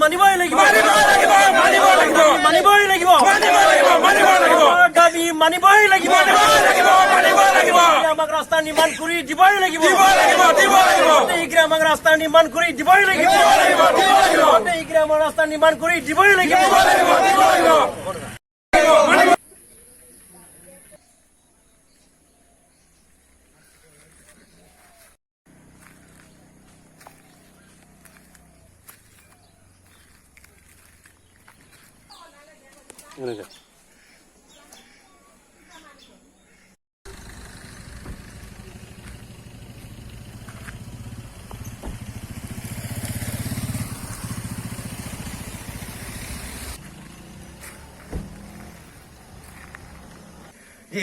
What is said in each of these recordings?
মানিবই লাগিব আমাক ৰাস্তা নিৰ্মাণ কৰি দিবই লাগিব আমাক ৰাস্তা নিৰ্মাণ কৰি দিবই লাগিব আমাৰ ৰাস্তা নিৰ্মাণ কৰি দিবই লাগিব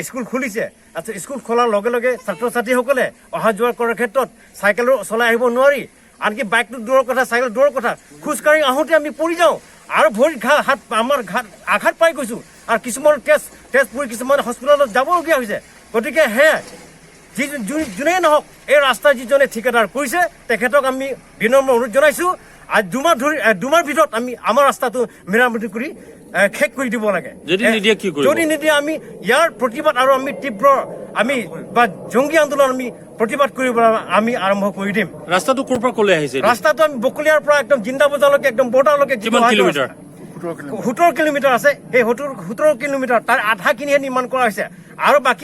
স্কুল খুলিছে আচ্ছা স্কুল খোলাৰ লগে লগে ছাত্ৰ ছাত্ৰীসকলে অহা যোৱা কৰাৰ ক্ষেত্ৰত চাইকেলো চলাই আহিব নোৱাৰি আনকি বাইকটো দূৰৰ কথা চাইকেল দূৰৰ কথা খোজকাঢ়ি আহোঁতে আমি পৰি যাওঁ আৰু ভৰিত হাত আমাৰ আঘাত পাই গৈছোঁ আৰু কিছুমান তেজ পৰি কিছুমান হস্পিটেলত যাবলগীয়া হৈছে গতিকে যোনেই নহওক এই ৰাস্তা যিজনে ঠিকাদাৰ কৰিছে তেখেতক আমি বিনম্ৰ অনুৰোধ জনাইছোঁ আৰু দুমাহ ভিতৰত আমি আমাৰ ৰাস্তাটো মেৰামতি কৰি শেষ কৰি দিব লাগে যদি নিদিয়ে আমি ইয়াৰ প্ৰতিবাদ আৰু আমি তীব্ৰ বা জংগী আন্দোলন আমি প্ৰতিবাদ কৰিবলৈ আমি আৰম্ভ কৰি দিম ৰাস্তাটো ক'ৰ পৰা ক'লৈ আহিছে ৰাস্তাটো আমি বকলিয়াৰ পৰা একদম জিন্দা বজাৰলৈকে একদম বৰ্ডাৰলৈকে 17 কিলোমিটাৰ আছে সেই 17 কিলোমিটাৰ তাৰ আধাখিনিহে নিৰ্মাণ কৰা হৈছে আৰু বাকী